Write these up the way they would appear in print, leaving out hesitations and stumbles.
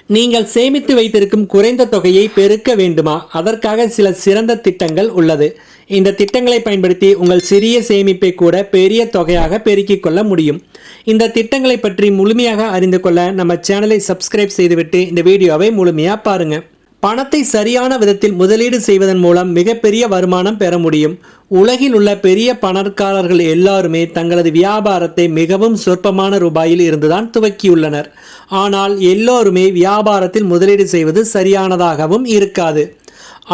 நீங்கள் சேமித்து வைத்திருக்கும் குறைந்த தொகையை பெருக்க வேண்டுமா? அதற்காக சில சிறந்த திட்டங்கள் உள்ளது. இந்த திட்டங்களை பயன்படுத்தி உங்கள் சிறிய சேமிப்பை கூட பெரிய தொகையாக பெருக்கிக் கொள்ள முடியும். இந்த திட்டங்களை பற்றி முழுமையாக அறிந்து கொள்ள நம்ம சேனலை சப்ஸ்கிரைப் செய்துவிட்டு இந்த வீடியோவை முழுமையாக பாருங்க. பணத்தை சரியான விதத்தில் முதலீடு செய்வதன் மூலம் மிகப்பெரிய வருமானம் பெற முடியும். உலகில் உள்ள பெரிய பணக்காரர்கள் எல்லாருமே தங்களது வியாபாரத்தை மிகவும் சொற்பமான ரூபாயில் இருந்துதான் துவக்கியுள்ளனர். ஆனால் எல்லோருமே வியாபாரத்தில் முதலீடு செய்வது சரியானதாகவும் இருக்காது.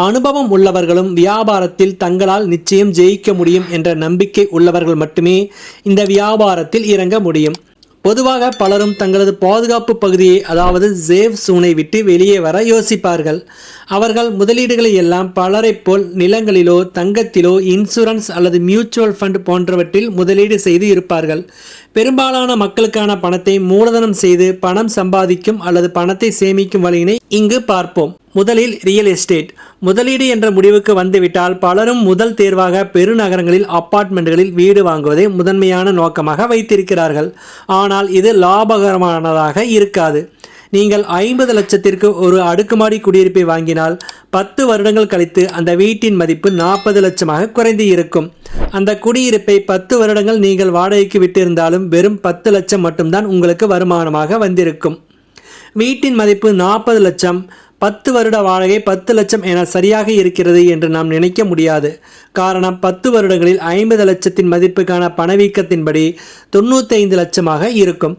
அனுபவம் உள்ளவர்களும் வியாபாரத்தில் தங்களால் நிச்சயம் ஜெயிக்க முடியும் என்ற நம்பிக்கை உள்ளவர்கள் மட்டுமே இந்த வியாபாரத்தில் இறங்க முடியும். பொதுவாக பலரும் தங்களது பாதுகாப்பு பகுதியை, அதாவது சேஃப் சூனை விட்டு வெளியே வர யோசிப்பார்கள். அவர்கள் முதலீடுகளை எல்லாம் பலரைப் போல் நிலங்களிலோ தங்கத்திலோ இன்சூரன்ஸ் அல்லது மியூச்சுவல் ஃபண்ட் போன்றவற்றில் முதலீடு செய்து இருப்பார்கள். பெரும்பாலான மக்களுக்கான பணத்தை மூலதனம் செய்து பணம் சம்பாதிக்கும் அல்லது பணத்தை சேமிக்கும் வழியினை இங்கு பார்ப்போம். முதலில் ரியல் எஸ்டேட். முதலீடு என்ற முடிவுக்கு வந்துவிட்டால் பலரும் முதல் தேர்வாக பெருநகரங்களில் அப்பார்ட்மெண்ட்களில் வீடு வாங்குவதை முதன்மையான நோக்கமாக வைத்திருக்கிறார்கள். ஆனால் இது லாபகரமானதாக இருக்காது. நீங்கள் 50 லட்சத்திற்கு ஒரு அடுக்குமாடி குடியிருப்பை வாங்கினால் 10 வருடங்கள் கழித்து அந்த வீட்டின் மதிப்பு 40 லட்சமாக குறைந்து இருக்கும். அந்த குடியிருப்பை 10 வருடங்கள் நீங்கள் வாடகைக்கு விட்டிருந்தாலும் வெறும் 10 லட்சம் மட்டும்தான் உங்களுக்கு வருமானமாக வந்திருக்கும். வீட்டின் மதிப்பு 40 லட்சம், 10 வருட வாடகை 10 லட்சம் என சரியாக இருக்கிறது என்று நாம் நினைக்க முடியாது. காரணம், 10 வருடங்களில் 50 லட்சத்தின் மதிப்புக்கான பணவீக்கத்தின்படி 95 லட்சமாக இருக்கும்.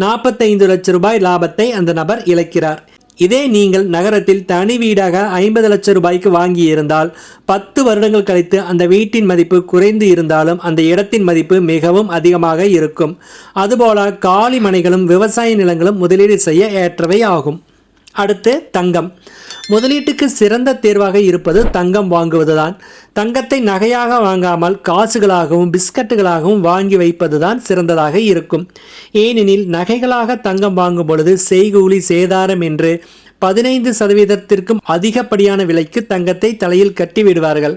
45 லட்சம் ரூபாய் லாபத்தை அந்த நபர் இழக்கிறார். இதே நீங்கள் நகரத்தில் தனி வீடாக 50 லட்சம் ரூபாய்க்கு வாங்கியிருந்தால் 10 வருடங்கள் கழித்து அந்த வீட்டின் மதிப்பு குறைந்து இருந்தாலும் அந்த இடத்தின் மதிப்பு மிகவும் அதிகமாக இருக்கும். அதுபோல காலி மனைகளும் விவசாய நிலங்களும் முதலீடு செய்ய ஏற்றவை ஆகும். அடுத்து தங்கம். முதலீட்டுக்கு சிறந்த தேர்வாக இருப்பது தங்கம் வாங்குவதுதான். தங்கத்தை நகையாக வாங்காமல் காசுகளாகவும் பிஸ்கட்டுகளாகவும் வாங்கி வைப்பதுதான் சிறந்ததாக இருக்கும். ஏனெனில் நகைகளாக தங்கம் வாங்கும் பொழுது செய்கூலி சேதாரம் என்று 15% அதிகப்படியான விலைக்கு தங்கத்தை தலையில் கட்டி விடுவார்கள்.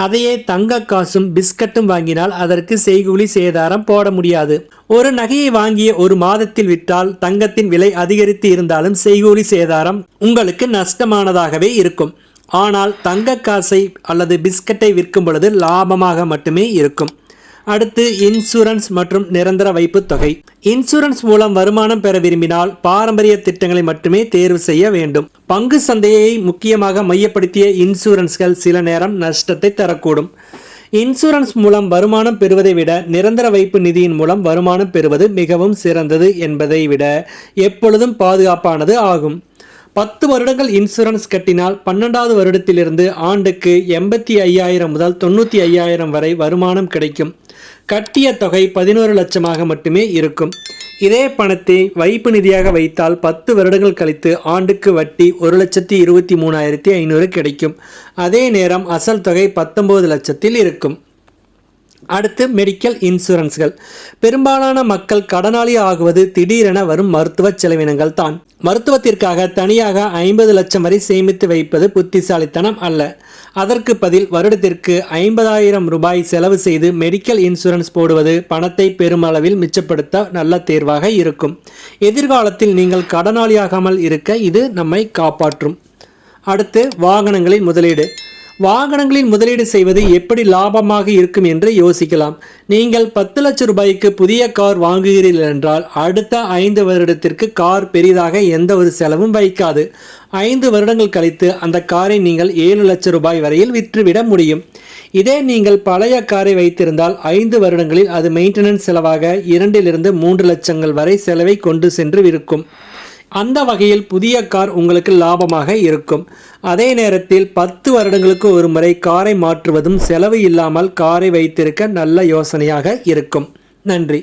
அதையே தங்க காசும் பிஸ்கட்டும் வாங்கினால் அதற்கு செய்கூலி சேதாரம் போட முடியாது. ஒரு நகையை வாங்கிய ஒரு மாதத்தில் விற்றால் தங்கத்தின் விலை அதிகரித்து இருந்தாலும் செய்கூலி சேதாரம் உங்களுக்கு நஷ்டமானதாகவே இருக்கும். ஆனால் தங்க காசை அல்லது பிஸ்கட்டை விற்கும் பொழுது லாபமாக மட்டுமே இருக்கும். அடுத்து இன்சூரன்ஸ் மற்றும் நிரந்தர வைப்பு தொகை. இன்சூரன்ஸ் மூலம் வருமானம் பெற விரும்பினால் பாரம்பரிய திட்டங்களை மட்டுமே தேர்வு செய்ய வேண்டும். பங்கு சந்தையை முக்கியமாக மையப்படுத்திய இன்சூரன்ஸ்கள் சில நேரம் நஷ்டத்தை தரக்கூடும். இன்சூரன்ஸ் மூலம் வருமானம் பெறுவதை விட நிரந்தர வைப்பு நிதியின் மூலம் வருமானம் பெறுவது மிகவும் சிறந்தது என்பதை விட எப்பொழுதும் பாதுகாப்பானது ஆகும். 10 வருடங்கள் இன்சூரன்ஸ் கட்டினால் 12வது வருடத்திலிருந்து ஆண்டுக்கு 85,000 முதல் 95,000 வரை வருமானம் கிடைக்கும். கட்டிய தொகை 11 லட்சமாக மட்டுமே இருக்கும். இதே பணத்தை வைப்பு நிதியாக வைத்தால் 10 வருடங்கள் கழித்து ஆண்டுக்கு வட்டி 1,23,500 கிடைக்கும். அதே நேரம் அசல் தொகை 19 லட்சத்தில் இருக்கும். அடுத்து மெடிக்கல் இன்சூரன்ஸ்கள். பெரும்பாலான மக்கள் கடனாளி ஆகுவது திடீரென வரும் மருத்துவ செலவினங்கள் தான். மருத்துவத்திற்காக தனியாக 50 லட்சம் வரை சேமித்து வைப்பது புத்திசாலித்தனம் அல்ல. அதற்கு பதில் வருடத்திற்கு 50,000 ரூபாய் செலவு செய்து மெடிக்கல் இன்சூரன்ஸ் போடுவது பணத்தை பெருமளவில் மிச்சப்படுத்த நல்ல தேர்வாக இருக்கும். எதிர்காலத்தில் நீங்கள் கடனாளியாகாமல் இருக்க இது நம்மை காப்பாற்றும். அடுத்து வாகனங்களில் முதலீடு. வாகனங்களில் முதலீடு செய்வது எப்படி லாபமாக இருக்கும் என்று யோசிக்கலாம். நீங்கள் 10 லட்சம் ரூபாய்க்கு புதிய கார் வாங்குகிறீர்கள் என்றால் அடுத்த 5 வருடத்திற்கு கார் பெரிதாக எந்த ஒரு செலவும் வைக்காது. 5 வருடங்கள் கழித்து அந்த காரை நீங்கள் 7 லட்சம் ரூபாய் வரையில் விற்றுவிட முடியும். இதே நீங்கள் பழைய காரை வைத்திருந்தால் 5 வருடங்களில் அது மெயின்டெனன்ஸ் செலவாக 2 - 3 லட்சங்கள் வரை செலவை கொண்டு சென்று இருக்கும். அந்த வகையில் புதிய கார் உங்களுக்கு லாபமாக இருக்கும். அதே நேரத்தில் 10 வருடங்களுக்கு ஒரு முறை காரை மாற்றுவதும் செலவு இல்லாமல் காரை வைத்திருக்க நல்ல யோசனையாக இருக்கும். நன்றி.